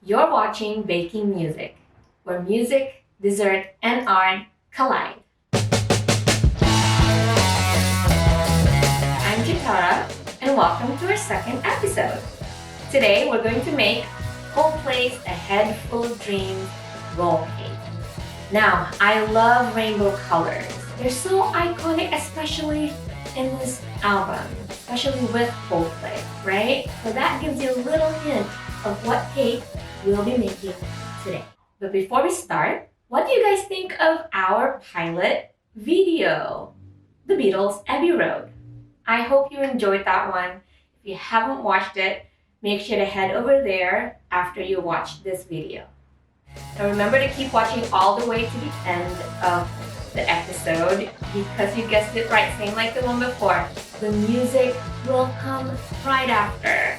You're watching Baking Music, where music, dessert, and art collide. I'm Chitarra, and welcome to our second episode. Today, we're going to make Coldplay's A Head Full of Dreams roll cake. Now, I love rainbow colors. They're so iconic, especially in this album, especially with Coldplay, right? So that gives you a little hint of what cake we'll be making today. But before we start, what do you guys think of our pilot video, The Beatles' Abbey Road? I hope you enjoyed that one. If you haven't watched it, make sure to head over there after you watch this video. Now remember to keep watching all the way to the end of the episode because you guessed it right, same like the one before. The music will come right after.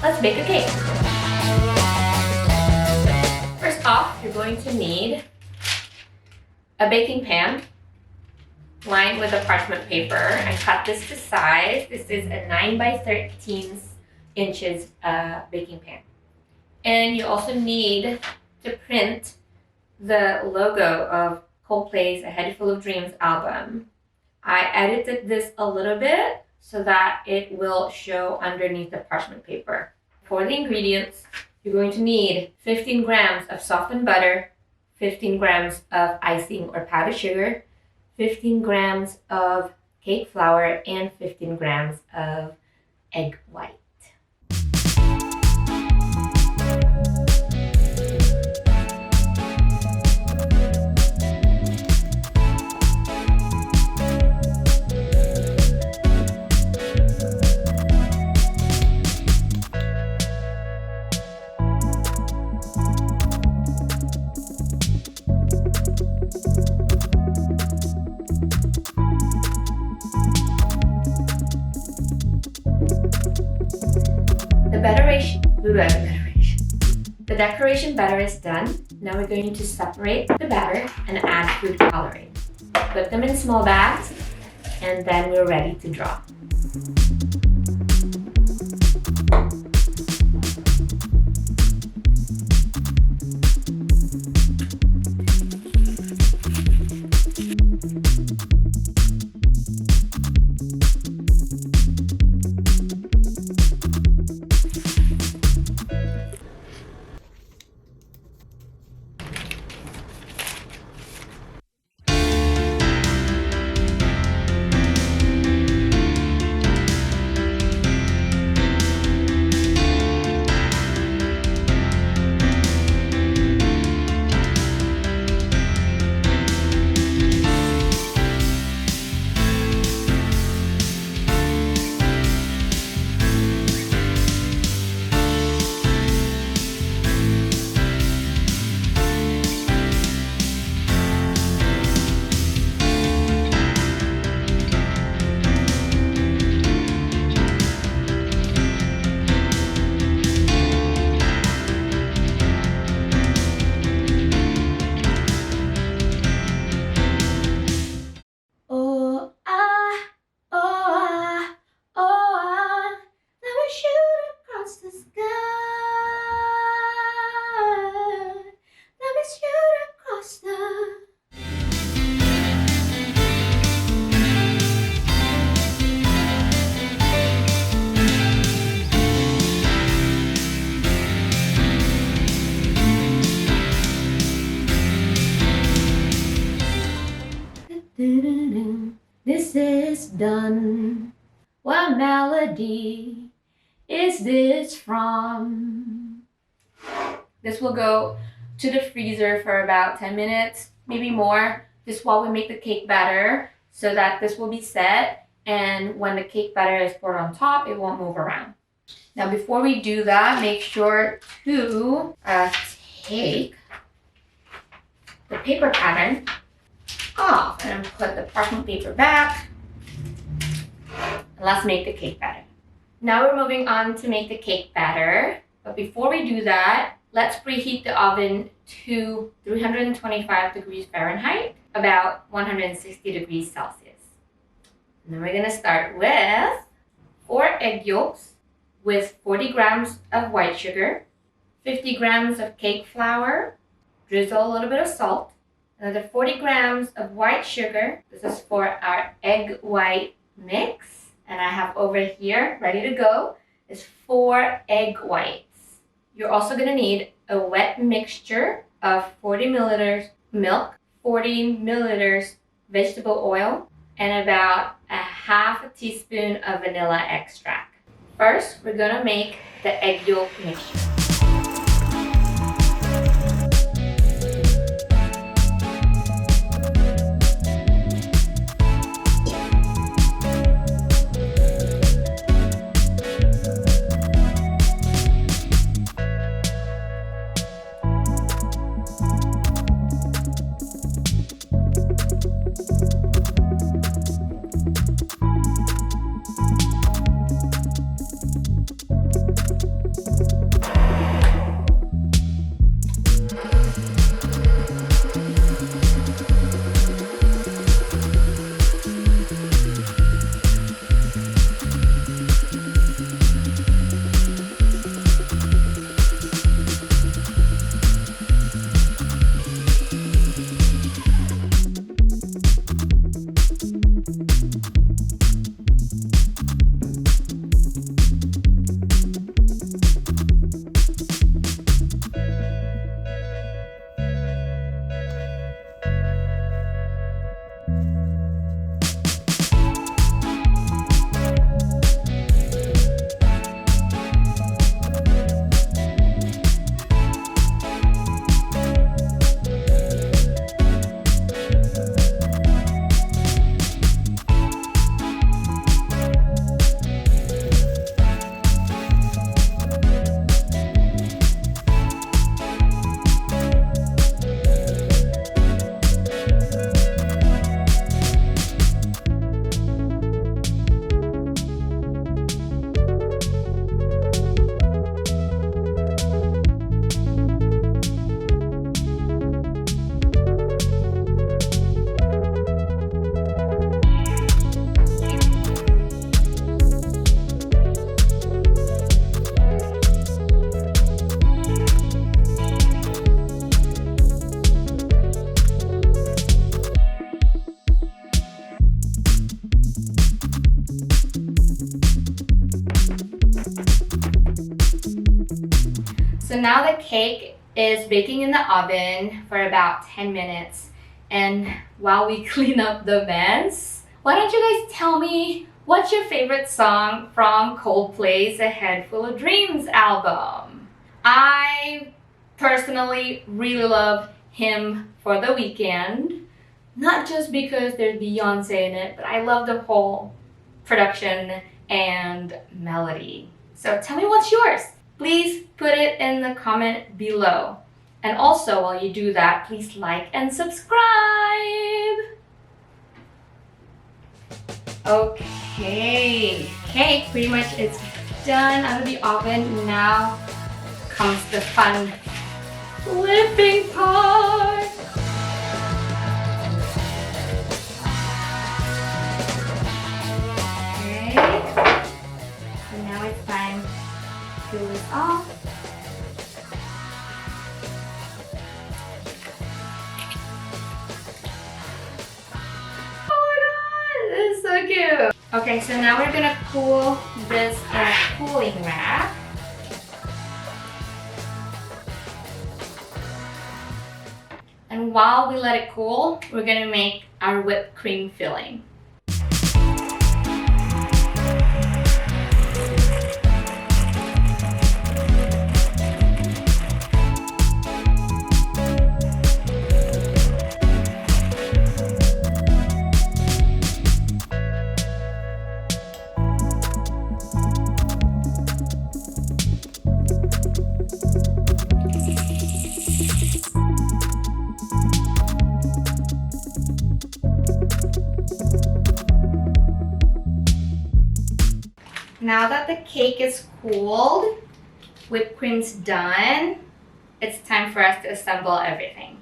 Let's bake a cake. First off, you're going to need a baking pan lined with a parchment paper. I cut this to size. This is a 9 by 13 inches baking pan. And you also need to print the logo of Coldplay's A Head Full of Dreams album. I edited this a little bit so that it will show underneath the parchment paper. For the ingredients, you're going to need 15 grams of softened butter, 15 grams of icing or powdered sugar, 15 grams of cake flour, and 15 grams of egg white. The decoration batter is done. Now we're going to separate the batter and add food coloring. Put them in small bags, and then we're ready to draw. This is done. What melody is this from? This will go to the freezer for about 10 minutes, maybe more, just while we make the cake batter so that this will be set, and when the cake batter is poured on top, it won't move around. Now before we do that, make sure to take the paper pattern off and put the parchment paper back. And let's make the cake batter. Now we're moving on to make the cake batter. But before we do that, let's preheat the oven to 325 degrees Fahrenheit, about 160 degrees Celsius. And then we're gonna start with 4 egg yolks with 40 grams of white sugar, 50 grams of cake flour, drizzle a little bit of salt, another 40 grams of white sugar. This is for our egg white mix. And I have over here, ready to go, is 4 egg whites. You're also gonna need a wet mixture of 40 milliliters milk, 40 milliliters vegetable oil, and about a half a teaspoon of vanilla extract. First, we're gonna make the egg yolk mixture. So now the cake is baking in the oven for about 10 minutes. And while we clean up the mess, why don't you guys tell me what's your favorite song from Coldplay's A Head Full of Dreams album? I personally really love Hymn for the Weekend. Not just because there's Beyonce in it, but I love the whole production and melody. So tell me what's yours. Please put it in the comment below. And also, while you do that, please like and subscribe. Okay, cake pretty much is done out of the oven. Now comes the fun whipping part. Okay, so now it's time to peel this off. So cute. Okay, so now we're gonna cool this in a cooling rack. And while we let it cool, we're gonna make our whipped cream filling. Now that the cake is cooled, whipped cream's done, it's time for us to assemble everything.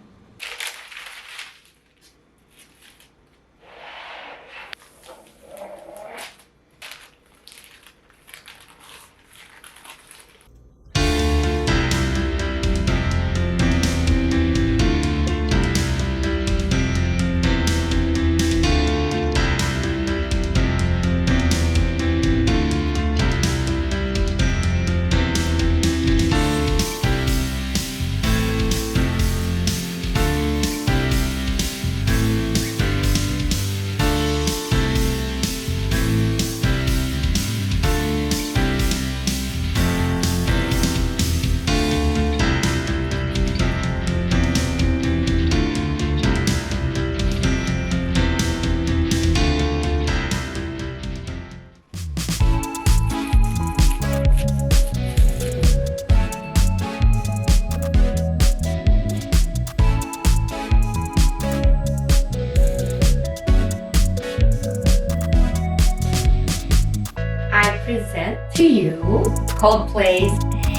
Coldplay's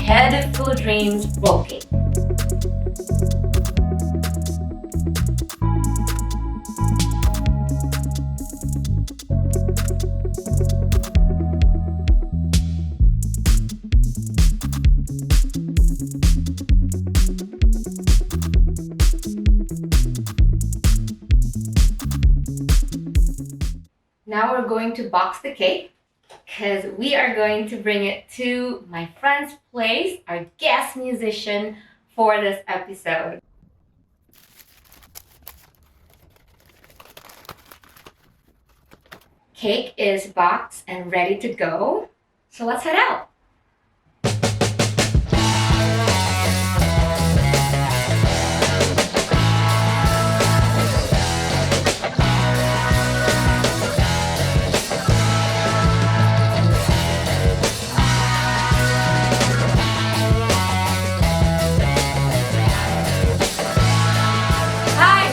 Head Full of Dreams roll cake. Now we're going to box the cake because we are going to bring it to my friend's place, our guest musician for this episode. Cake is boxed and ready to go, so let's head out.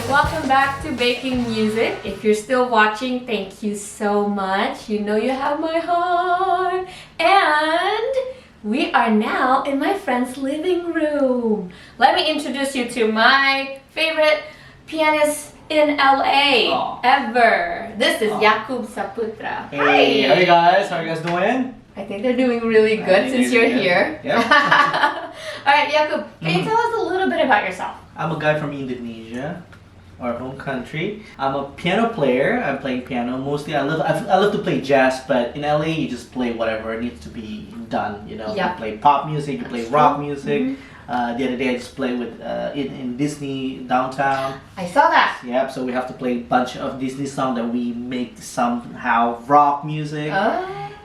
Welcome back to Baking Music. If you're still watching, thank you so much. You know you have my heart. And we are now in my friend's living room. Let me introduce you to my favorite pianist in LA ever. This is Jakub Saputra. Hey, Hi. how are you guys? How are you guys doing? I think they're doing really good since you're here. Yep. Alright, Jakub, can you tell us a little bit about yourself? I'm a guy from Indonesia, our home country. I'm a piano player. I'm playing piano mostly. I love to play jazz, but in LA you just play whatever needs to be done. You know, Yep. you play pop music, you play That's rock true. music. The other day I just played with in Disney downtown. I saw that. Yep. So we have to play a bunch of Disney songs that we make somehow rock music.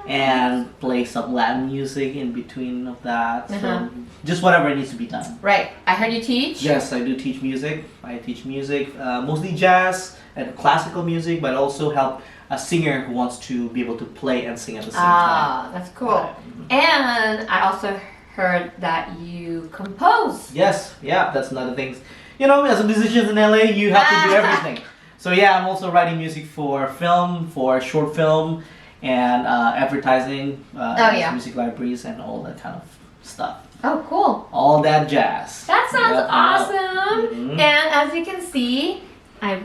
And play some Latin music in between of that. So just whatever needs to be done. Right. I heard you teach. Yes, I do teach music. I teach music, mostly jazz and classical music, but also help a singer who wants to be able to play and sing at the same time. That's cool. And I also heard that you compose. Yes, yeah, that's another thing. You know, as a musician in LA, you have to do everything. So yeah, I'm also writing music for film, for short film, and advertising, music libraries, and all that kind of stuff. Oh, cool. All that jazz. That sounds Yep, awesome. yep. And as you can see, I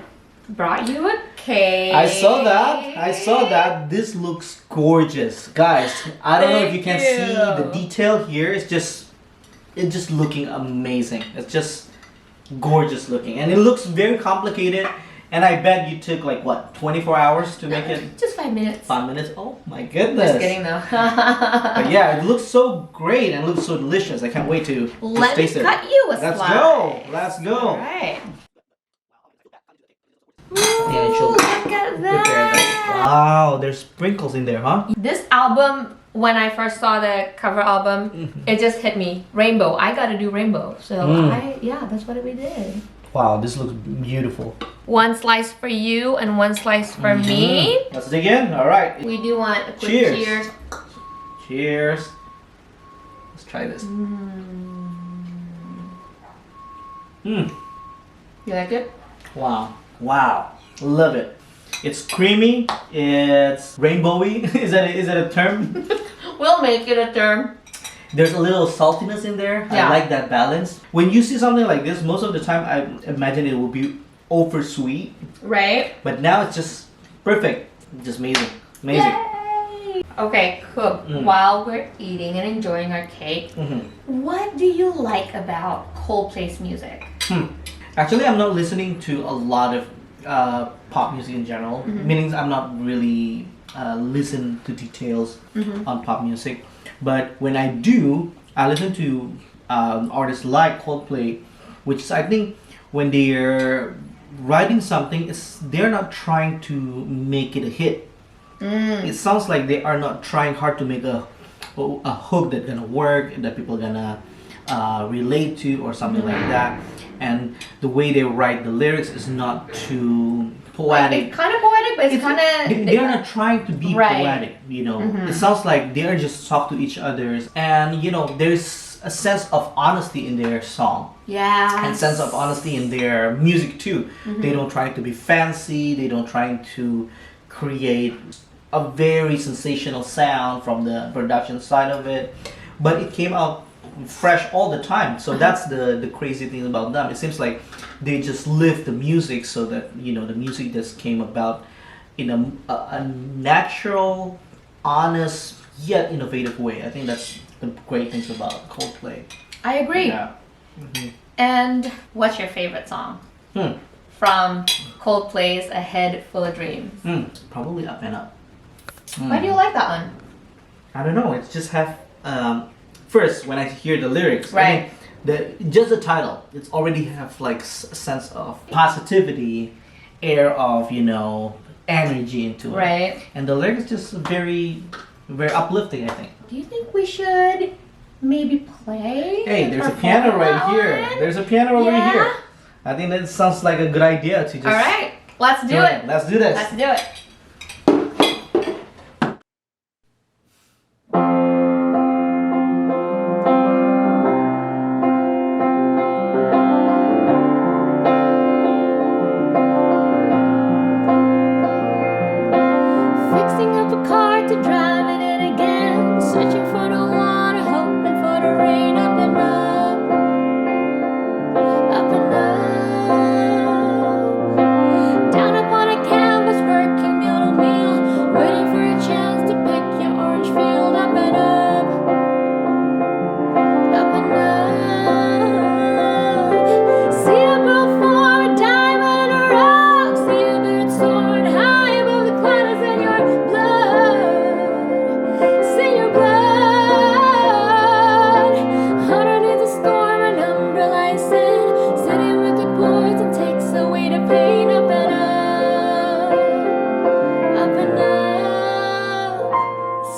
brought you a cake. I saw that. This looks gorgeous. Guys, I don't know if you can see the detail here. It's just looking amazing. It's just gorgeous looking. And it looks very complicated. And I bet you took like what, 24 hours to make it? Just 5 minutes. 5 minutes? Oh my goodness. Just kidding though. But yeah, it looks so great and it looks so delicious. I can't wait to Let me taste it. cut you a slice. Let's go. All right. Yeah, Ooh, look at that. Wow, there's sprinkles in there, huh? This album, when I first saw the cover album, it just hit me. Rainbow. I gotta do rainbow. So that's what we did. Wow, this looks beautiful. One slice for you and one slice for me. Let's dig in. All right. We do want a quick Cheers. Cheers. Let's try this. You like it? Wow. Wow. Love it. It's creamy. It's rainbowy. Is that a term? We'll make it a term. There's a little saltiness in there. Yeah. I like that balance. When you see something like this, most of the time I imagine it will be over sweet. Right? But now it's just perfect. Just amazing. Amazing. Yay! Okay, cook. While we're eating and enjoying our cake, what do you like about Coldplay's music? Actually, I'm not listening to a lot of pop music in general. Meaning I'm not really listen to details on pop music. But when I do, I listen to artists like Coldplay, which is, I think, when they're writing something, they're not trying to make it a hit. It sounds like they are not trying hard to make a hook that's gonna work, that people are gonna relate to, or something like that. And the way they write the lyrics is not too poetic. It's kind of poetic, but it's kind of... They're not trying to be poetic, you know. It sounds like they're just talk to each other, and you know, there's a sense of honesty in their song. Yeah. And sense of honesty in their music too. They don't try to be fancy. They don't try to create a very sensational sound from the production side of it. but it came out fresh all the time. So that's the crazy thing about them. It seems like they just live the music so that the music just came about in a natural, honest yet innovative way. I think that's the great things about Coldplay. I agree. Yeah. Mm-hmm. And what's your favorite song from Coldplay's A Head Full of Dreams? Probably Up and Up. Why do you like that one? I don't know. It's just have first when I hear the lyrics, Right. Just the title, it's already have like a sense of positivity, air of energy into it. Right. And the lyrics just very, very uplifting. I think. Do you think we should maybe play? Hey, there's a perform piano right that here. one? There's a piano over Yeah. here. I think that sounds like a good idea to just. All right, let's do it. Let's do this. Let's do it. Fixing up a car to driving it again. Searching for the water, hoping for the rain. Up and up, up and up. Down upon a canvas, working meal to meal. Waiting for a chance to pick your orange field. Up and up, up and up. See a girl for a diamond in a rock. See a bird soaring high above the clouds in your blood. See your blood. Underneath the storm, an umbrella is in. Sitting with the poison takes away the pain. Up and up, up and up.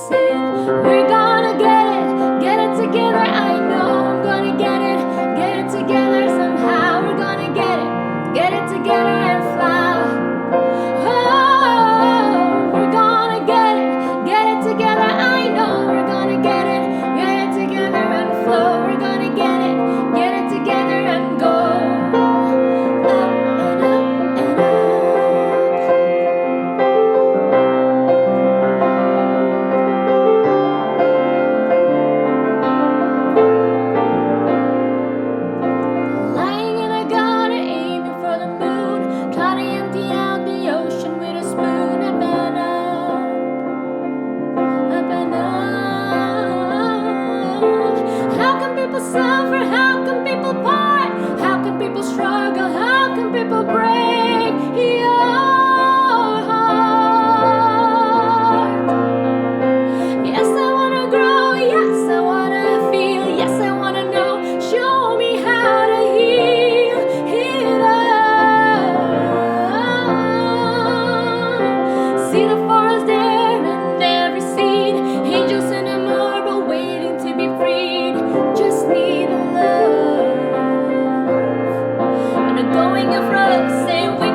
Sing, we're gonna get it together. I know I'm gonna get it together somehow. We're gonna get it together and fly. Oh, we're gonna get it together. I know we're gonna get it together and flow. We're gonna get it together and go up and up and up. Lying in a gutter, aiming for the moon, trying to empty out the ocean with a spoon. Up and up, up and up. How can people suffer? How can people part? How can people struggle? How can people break your heart? Yes, I wanna grow. Yes, I wanna feel. Yes, I wanna know. Show me how to heal it up. See the forest there and every seed. Angels in the marble waiting to be freed. Just need a love. And the going of rough, say we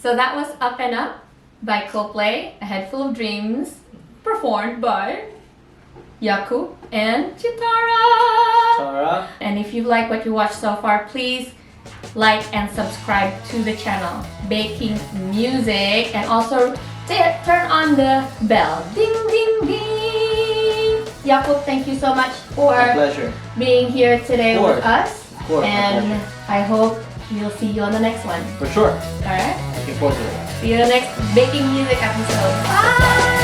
So that was Up and Up by Coldplay, A Head Full of Dreams, performed by Yakub and Chitarra. And if you like what you watched so far, please like and subscribe to the channel Baking Music, and also turn on the bell. Ding ding ding. Yakub, thank you so much for My pleasure. being here today with us. Of course, and I hope we'll see you on the next one. For sure. Alright? Looking forward to it. See you in the next Baking Music episode. Bye!